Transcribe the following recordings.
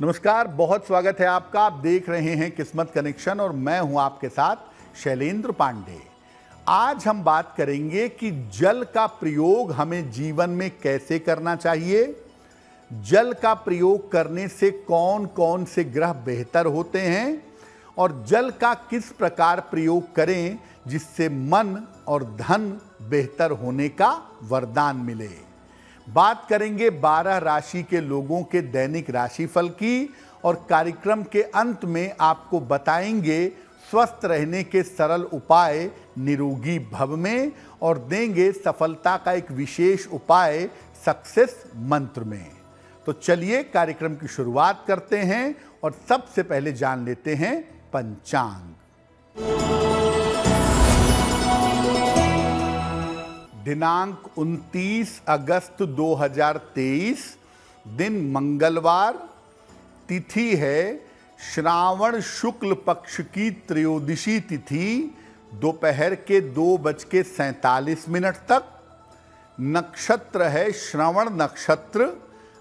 नमस्कार, बहुत स्वागत है आपका। आप देख रहे हैं किस्मत कनेक्शन और मैं हूं आपके साथ शैलेंद्र पांडे। आज हम बात करेंगे कि जल का प्रयोग हमें जीवन में कैसे करना चाहिए, जल का प्रयोग करने से कौन कौन से ग्रह बेहतर होते हैं और जल का किस प्रकार प्रयोग करें जिससे मन और धन बेहतर होने का वरदान मिले। बात करेंगे 12 राशि के लोगों के दैनिक राशिफल की और कार्यक्रम के अंत में आपको बताएंगे स्वस्थ रहने के सरल उपाय निरोगी भव में और देंगे सफलता का एक विशेष उपाय सक्सेस मंत्र में। तो चलिए कार्यक्रम की शुरुआत करते हैं और सबसे पहले जान लेते हैं पंचांग। दिनांक 29 अगस्त 2023, दिन मंगलवार, तिथि है श्रावण शुक्ल पक्ष की त्रयोदशी तिथि दोपहर के 2:47 तक। नक्षत्र है श्रवण नक्षत्र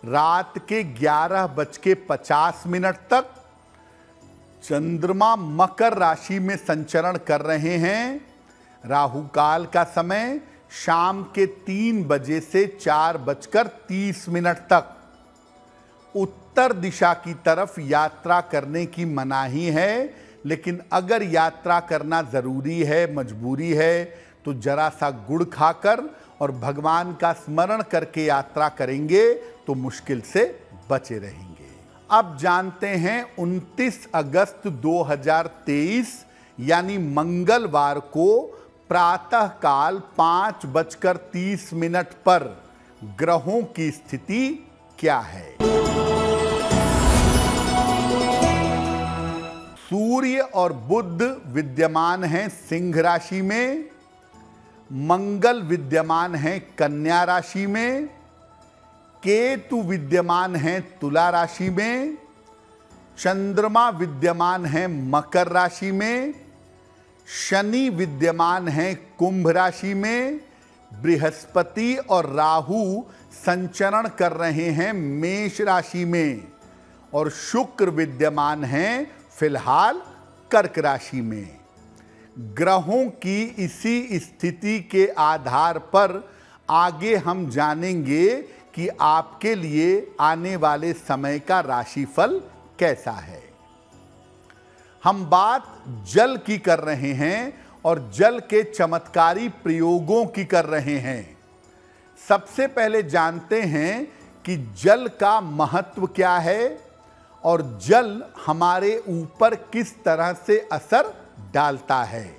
रात के 11:50 तक। चंद्रमा मकर राशि में संचरण कर रहे हैं। राहु काल का समय शाम के 3 बजे से 4:30 तक। उत्तर दिशा की तरफ यात्रा करने की मनाही है, लेकिन अगर यात्रा करना जरूरी है, मजबूरी है, तो जरा सा गुड़ खाकर और भगवान का स्मरण करके यात्रा करेंगे तो मुश्किल से बचे रहेंगे। अब जानते हैं 29 अगस्त 2023 यानी मंगलवार को प्रातः काल 5:30 पर ग्रहों की स्थिति क्या है। सूर्य और बुध विद्यमान हैं सिंह राशि में, मंगल विद्यमान हैं कन्या राशि में, केतु विद्यमान हैं तुला राशि में, चंद्रमा विद्यमान हैं मकर राशि में, शनि विद्यमान हैं कुंभ राशि में, बृहस्पति और राहु संचरण कर रहे हैं मेष राशि में और शुक्र विद्यमान हैं फिलहाल कर्क राशि में। ग्रहों की इसी स्थिति के आधार पर आगे हम जानेंगे कि आपके लिए आने वाले समय का राशिफल कैसा है। हम बात जल की कर रहे हैं और जल के चमत्कारी प्रयोगों की कर रहे हैं। सबसे पहले जानते हैं कि जल का महत्व क्या है और जल हमारे ऊपर किस तरह से असर डालता है।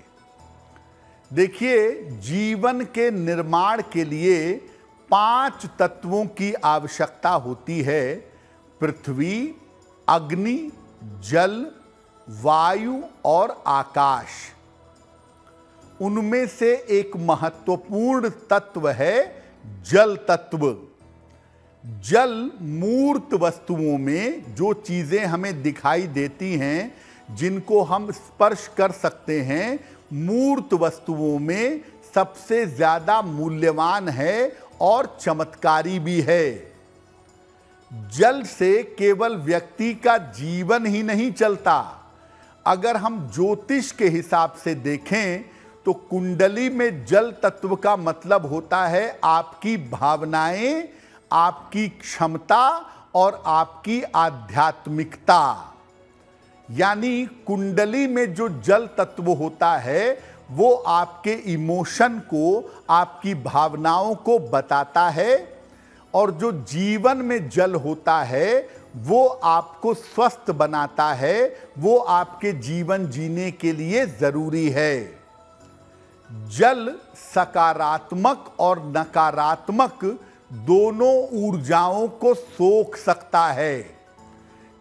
देखिए, जीवन के निर्माण के लिए 5 तत्वों की आवश्यकता होती है: पृथ्वी, अग्नि, जल, वायु और आकाश। उनमें से एक महत्वपूर्ण तत्व है जल तत्व। जल मूर्त वस्तुओं में जो चीजें हमें दिखाई देती हैं, जिनको हम स्पर्श कर सकते हैं, मूर्त वस्तुओं में सबसे ज्यादा मूल्यवान है और चमत्कारी भी है। जल से केवल व्यक्ति का जीवन ही नहीं चलता। अगर हम ज्योतिष के हिसाब से देखें तो कुंडली में जल तत्व का मतलब होता है आपकी भावनाएं, आपकी क्षमता और आपकी आध्यात्मिकता। यानी कुंडली में जो जल तत्व होता है वो आपके इमोशन को, आपकी भावनाओं को बताता है और जो जीवन में जल होता है वो आपको स्वस्थ बनाता है, वो आपके जीवन जीने के लिए जरूरी है। जल सकारात्मक और नकारात्मक दोनों ऊर्जाओं को सोख सकता है।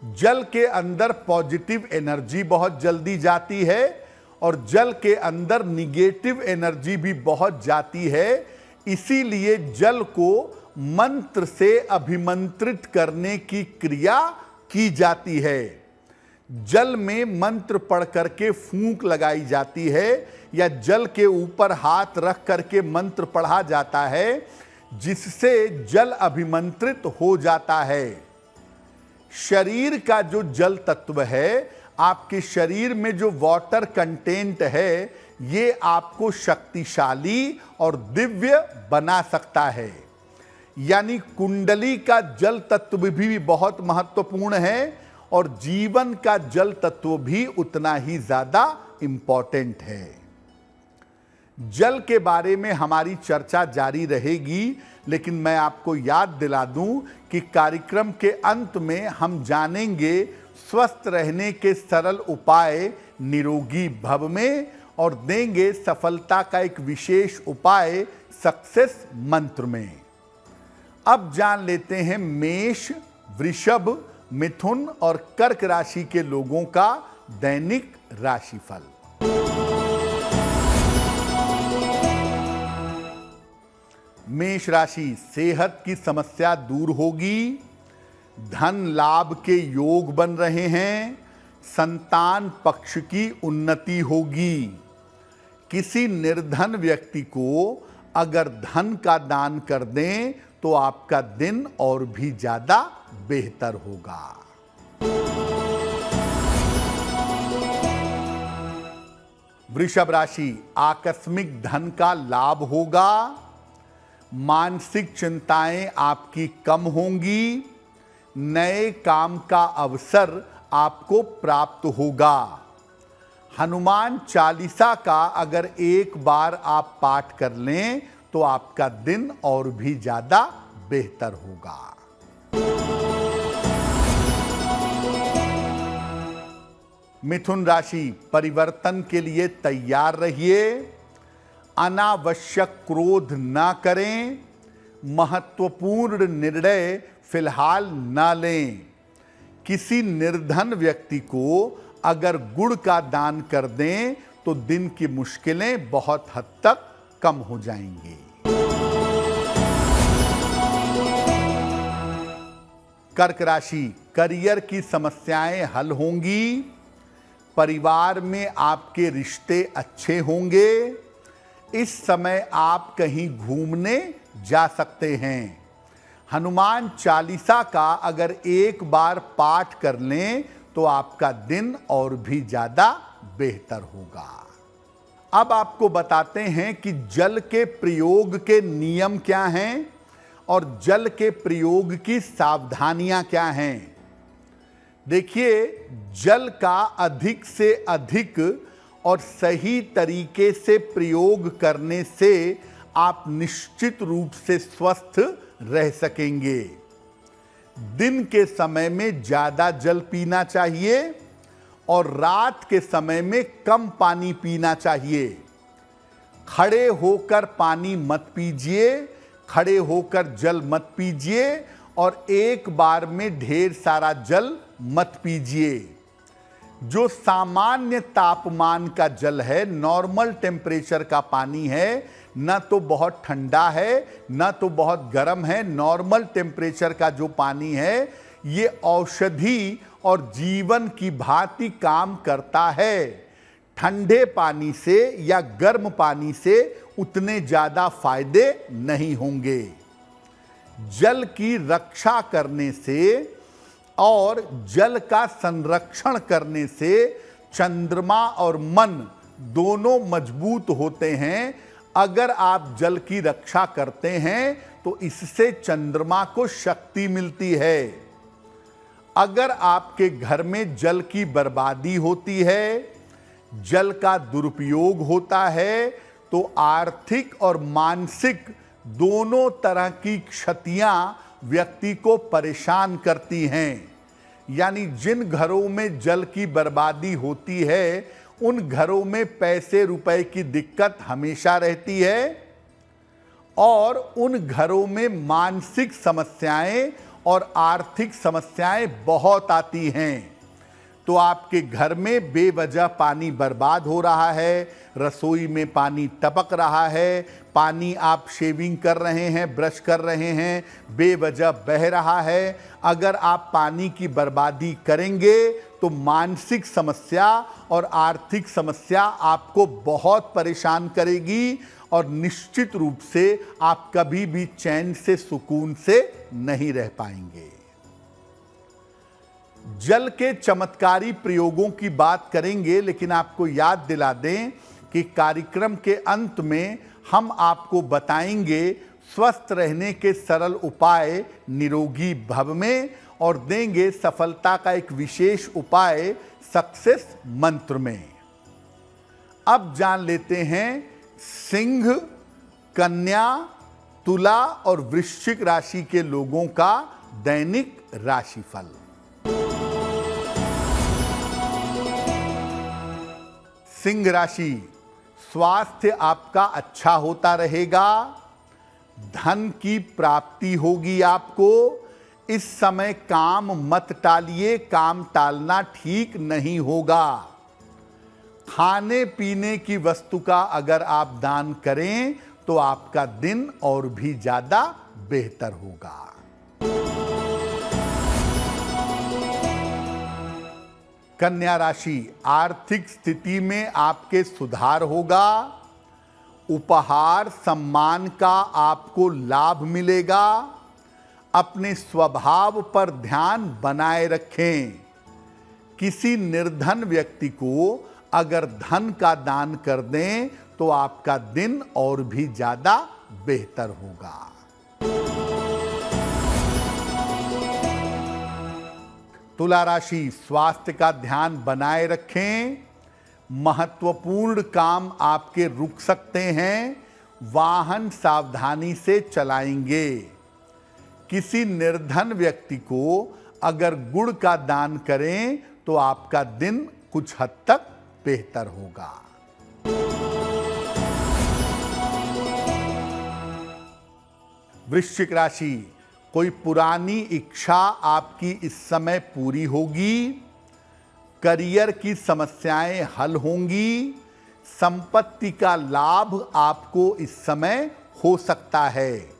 जल के अंदर पॉजिटिव एनर्जी बहुत जल्दी जाती है और जल के अंदर निगेटिव एनर्जी भी बहुत जाती है। इसीलिए जल को मंत्र से अभिमंत्रित करने की क्रिया की जाती है। जल में मंत्र पढ़ करके फूंक लगाई जाती है या जल के ऊपर हाथ रख करके मंत्र पढ़ा जाता है, जिससे जल अभिमंत्रित हो जाता है। शरीर का जो जल तत्व है, आपके शरीर में जो वाटर कंटेंट है, ये आपको शक्तिशाली और दिव्य बना सकता है। यानी कुंडली का जल तत्व भी बहुत महत्वपूर्ण है और जीवन का जल तत्व भी उतना ही ज्यादा इंपॉर्टेंट है। जल के बारे में हमारी चर्चा जारी रहेगी, लेकिन मैं आपको याद दिला दूं कि कार्यक्रम के अंत में हम जानेंगे स्वस्थ रहने के सरल उपाय निरोगी भव में और देंगे सफलता का एक विशेष उपाय सक्सेस मंत्र में। अब जान लेते हैं मेष, वृषभ, मिथुन और कर्क राशि के लोगों का दैनिक राशिफल। मेष राशि, सेहत की समस्या दूर होगी, धन लाभ के योग बन रहे हैं, संतान पक्ष की उन्नति होगी। किसी निर्धन व्यक्ति को अगर धन का दान कर दें तो आपका दिन और भी ज्यादा बेहतर होगा। वृषभ राशि, आकस्मिक धन का लाभ होगा, मानसिक चिंताएं आपकी कम होंगी, नए काम का अवसर आपको प्राप्त होगा। हनुमान चालीसा का अगर एक बार आप पाठ कर लें तो आपका दिन और भी ज्यादा बेहतर होगा। मिथुन राशि, परिवर्तन के लिए तैयार रहिए, अनावश्यक क्रोध ना करें, महत्वपूर्ण निर्णय फिलहाल ना लें। किसी निर्धन व्यक्ति को अगर गुड़ का दान कर दें तो दिन की मुश्किलें बहुत हद तक कम हो जाएंगी। कर्क राशि, करियर की समस्याएं हल होंगी, परिवार में आपके रिश्ते अच्छे होंगे, इस समय आप कहीं घूमने जा सकते हैं। हनुमान चालीसा का अगर एक बार पाठ कर लें तो आपका दिन और भी ज्यादा बेहतर होगा। अब आपको बताते हैं कि जल के प्रयोग के नियम क्या हैं और जल के प्रयोग की सावधानियां क्या हैं। देखिए, जल का अधिक से अधिक और सही तरीके से प्रयोग करने से आप निश्चित रूप से स्वस्थ रह सकेंगे। दिन के समय में ज्यादा जल पीना चाहिए और रात के समय में कम पानी पीना चाहिए। खड़े होकर पानी मत पीजिए, खड़े होकर जल मत पीजिए और एक बार में ढेर सारा जल मत पीजिए। जो सामान्य तापमान का जल है, नॉर्मल टेम्परेचर का पानी है, न तो बहुत ठंडा है न तो बहुत गर्म है, नॉर्मल टेम्परेचर का जो पानी है ये औषधि और जीवन की भांति काम करता है। ठंडे पानी से या गर्म पानी से उतने ज्यादा फायदे नहीं होंगे। जल की रक्षा करने से और जल का संरक्षण करने से चंद्रमा और मन दोनों मजबूत होते हैं। अगर आप जल की रक्षा करते हैं तो इससे चंद्रमा को शक्ति मिलती है। अगर आपके घर में जल की बर्बादी होती है, जल का दुरुपयोग होता है, तो आर्थिक और मानसिक दोनों तरह की क्षतियां व्यक्ति को परेशान करती हैं। यानी जिन घरों में जल की बर्बादी होती है उन घरों में पैसे रुपए की दिक्कत हमेशा रहती है और उन घरों में मानसिक समस्याएं और आर्थिक समस्याएं बहुत आती हैं। तो आपके घर में बेवजह पानी बर्बाद हो रहा है, रसोई में पानी टपक रहा है, पानी आप शेविंग कर रहे हैं, ब्रश कर रहे हैं, बेवजह बह रहा है। अगर आप पानी की बर्बादी करेंगे तो मानसिक समस्या और आर्थिक समस्या आपको बहुत परेशान करेगी और निश्चित रूप से आप कभी भी चैन से, सुकून से नहीं रह पाएंगे। जल के चमत्कारी प्रयोगों की बात करेंगे, लेकिन आपको याद दिला दें कि कार्यक्रम के अंत में हम आपको बताएंगे स्वस्थ रहने के सरल उपाय निरोगी भव में, और देंगे सफलता का एक विशेष उपाय सक्सेस मंत्र में। अब जान लेते हैं सिंह, कन्या, तुला और वृश्चिक राशि के लोगों का दैनिक राशिफल। सिंह राशि, स्वास्थ्य आपका अच्छा होता रहेगा, धन की प्राप्ति होगी आपको। इस समय काम मत टालिए, काम टालना ठीक नहीं होगा। खाने पीने की वस्तु का अगर आप दान करें तो आपका दिन और भी ज्यादा बेहतर होगा। कन्या राशि, आर्थिक स्थिति में आपके सुधार होगा, उपहार सम्मान का आपको लाभ मिलेगा। अपने स्वभाव पर ध्यान बनाए रखें। किसी निर्धन व्यक्ति को अगर धन का दान कर दें तो आपका दिन और भी ज्यादा बेहतर होगा। तुला राशि, स्वास्थ्य का ध्यान बनाए रखें। महत्वपूर्ण काम आपके रुक सकते हैं, वाहन सावधानी से चलाएंगे। किसी निर्धन व्यक्ति को अगर गुड़ का दान करें तो आपका दिन कुछ हद तक बेहतर होगा। वृश्चिक राशि, कोई पुरानी इच्छा आपकी इस समय पूरी होगी। करियर की समस्याएं हल होंगी। संपत्ति का लाभ आपको इस समय हो सकता है।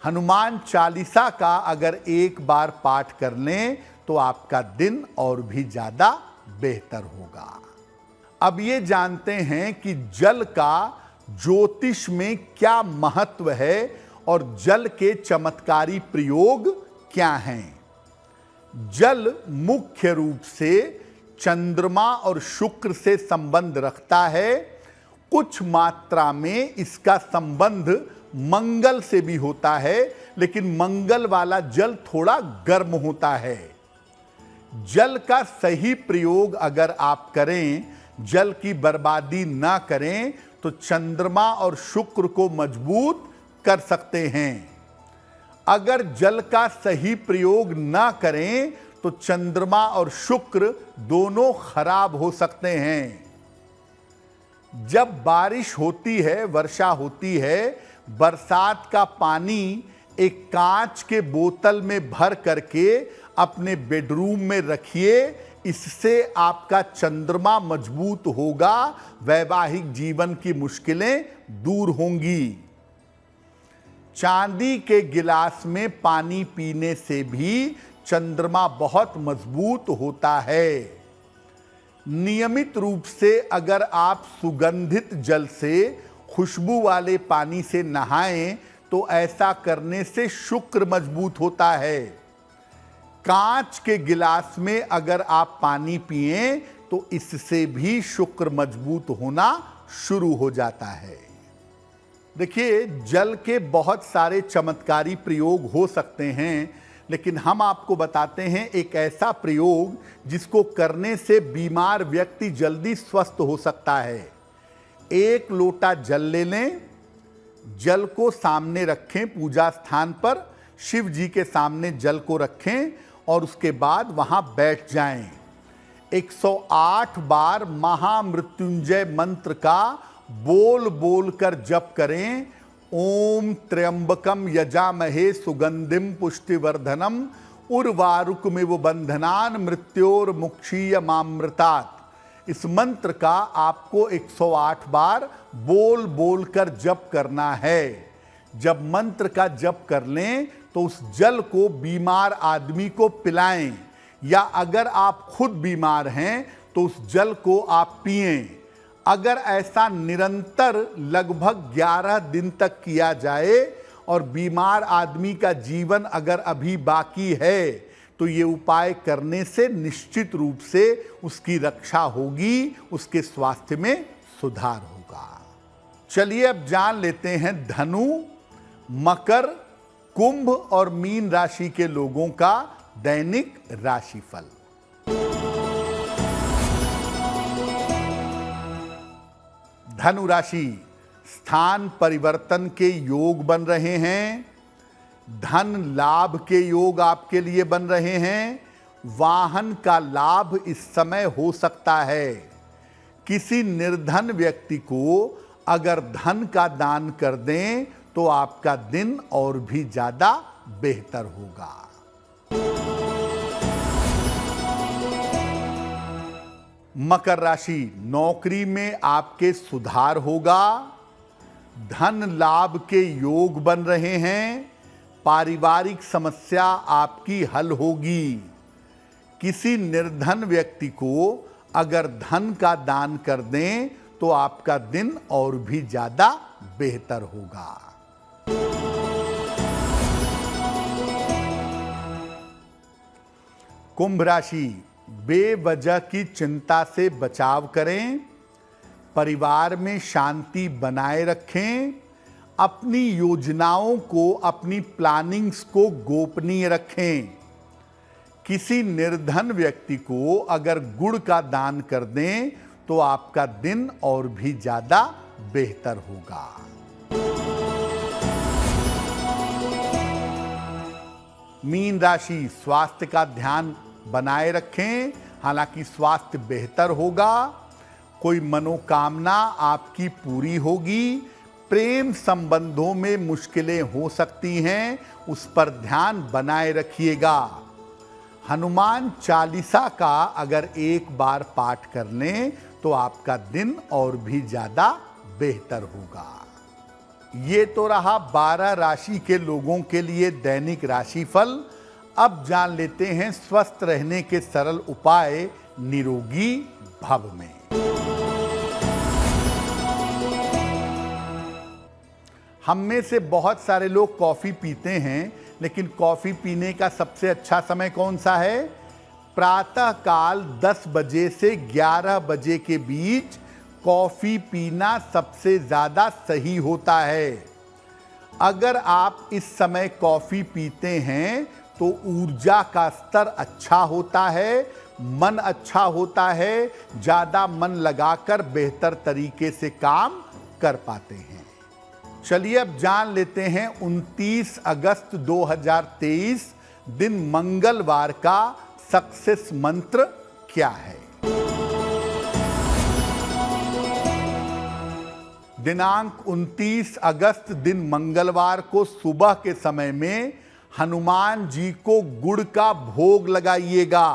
हनुमान चालीसा का अगर एक बार पाठ कर लें तो आपका दिन और भी ज्यादा बेहतर होगा। अब ये जानते हैं कि जल का ज्योतिष में क्या महत्व है और जल के चमत्कारी प्रयोग क्या हैं। जल मुख्य रूप से चंद्रमा और शुक्र से संबंध रखता है। कुछ मात्रा में इसका संबंध मंगल से भी होता है, लेकिन मंगल वाला जल थोड़ा गर्म होता है। जल का सही प्रयोग अगर आप करें, जल की बर्बादी ना करें, तो चंद्रमा और शुक्र को मजबूत कर सकते हैं। अगर जल का सही प्रयोग ना करें तो चंद्रमा और शुक्र दोनों खराब हो सकते हैं। जब बारिश होती है, वर्षा होती है, बरसात का पानी एक कांच के बोतल में भर करके अपने बेडरूम में रखिए। इससे आपका चंद्रमा मजबूत होगा, वैवाहिक जीवन की मुश्किलें दूर होंगी। चांदी के गिलास में पानी पीने से भी चंद्रमा बहुत मजबूत होता है। नियमित रूप से अगर आप सुगंधित जल से, खुशबू वाले पानी से नहाएं तो ऐसा करने से शुक्र मजबूत होता है। कांच के गिलास में अगर आप पानी पिएं तो इससे भी शुक्र मजबूत होना शुरू हो जाता है। देखिए, जल के बहुत सारे चमत्कारी प्रयोग हो सकते हैं, लेकिन हम आपको बताते हैं एक ऐसा प्रयोग जिसको करने से बीमार व्यक्ति जल्दी स्वस्थ हो सकता है। एक लोटा जल ले लें, जल को सामने रखें, पूजा स्थान पर शिव जी के सामने जल को रखें और उसके बाद वहां बैठ जाएं। 108 बार महामृत्युंजय मंत्र का बोल बोल कर जप करें। ओम त्र्यंबकम यजामहे सुगंधिम पुष्टिवर्धनम उर्वारुकमिव बंधनान मृत्योर्मुक्षीयमामृतात्। इस मंत्र का आपको 108 बार बोल बोल कर जप करना है। जब मंत्र का जप कर लें तो उस जल को बीमार आदमी को पिलाएं, या अगर आप खुद बीमार हैं तो उस जल को आप पिएं। अगर ऐसा निरंतर लगभग 11 दिन तक किया जाए और बीमार आदमी का जीवन अगर अभी बाकी है तो ये उपाय करने से निश्चित रूप से उसकी रक्षा होगी, उसके स्वास्थ्य में सुधार होगा। चलिए अब जान लेते हैं धनु, मकर, कुंभ और मीन राशि के लोगों का दैनिक राशिफल। धनु राशि, स्थान परिवर्तन के योग बन रहे हैं, धन लाभ के योग आपके लिए बन रहे हैं, वाहन का लाभ इस समय हो सकता है। किसी निर्धन व्यक्ति को अगर धन का दान कर दें तो आपका दिन और भी ज्यादा बेहतर होगा। मकर राशि, नौकरी में आपके सुधार होगा, धन लाभ के योग बन रहे हैं, पारिवारिक समस्या आपकी हल होगी। किसी निर्धन व्यक्ति को अगर धन का दान कर दें तो आपका दिन और भी ज्यादा बेहतर होगा। कुंभ राशि, बेवजह की चिंता से बचाव करें, परिवार में शांति बनाए रखें, अपनी योजनाओं को, अपनी प्लानिंग्स को गोपनीय रखें। किसी निर्धन व्यक्ति को अगर गुड़ का दान कर दें तो आपका दिन और भी ज्यादा बेहतर होगा। मीन राशि, स्वास्थ्य का ध्यान बनाए रखें, हालांकि स्वास्थ्य बेहतर होगा। कोई मनोकामना आपकी पूरी होगी। प्रेम संबंधों में मुश्किलें हो सकती हैं, उस पर ध्यान बनाए रखिएगा। हनुमान चालीसा का अगर एक बार पाठ कर लें तो आपका दिन और भी ज्यादा बेहतर होगा। ये तो रहा 12 राशि के लोगों के लिए दैनिक राशिफल। अब जान लेते हैं स्वस्थ रहने के सरल उपाय निरोगी भव में। हम में से बहुत सारे लोग कॉफी पीते हैं, लेकिन कॉफी पीने का सबसे अच्छा समय कौन सा है? प्रातः काल 10 बजे से 11 बजे के बीच कॉफी पीना सबसे ज्यादा सही होता है। अगर आप इस समय कॉफी पीते हैं तो ऊर्जा का स्तर अच्छा होता है, मन अच्छा होता है, ज्यादा मन लगाकर बेहतर तरीके से काम कर पाते हैं। चलिए अब जान लेते हैं 29 अगस्त 2023 दिन मंगलवार का सक्सेस मंत्र क्या है। दिनांक 29 अगस्त दिन मंगलवार को सुबह के समय में हनुमान जी को गुड़ का भोग लगाइएगा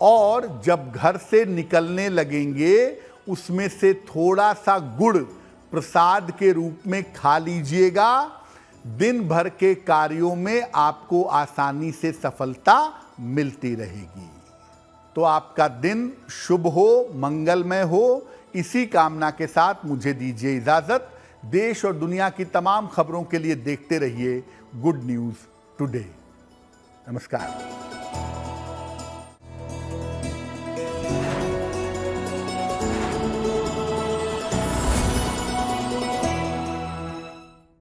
और जब घर से निकलने लगेंगे उसमें से थोड़ा सा गुड़ प्रसाद के रूप में खा लीजिएगा। दिन भर के कार्यों में आपको आसानी से सफलता मिलती रहेगी। तो आपका दिन शुभ हो, मंगलमय हो। इसी कामना के साथ मुझे दीजिए इजाजत। देश और दुनिया की तमाम खबरों के लिए देखते रहिए गुड न्यूज टुडे। नमस्कार।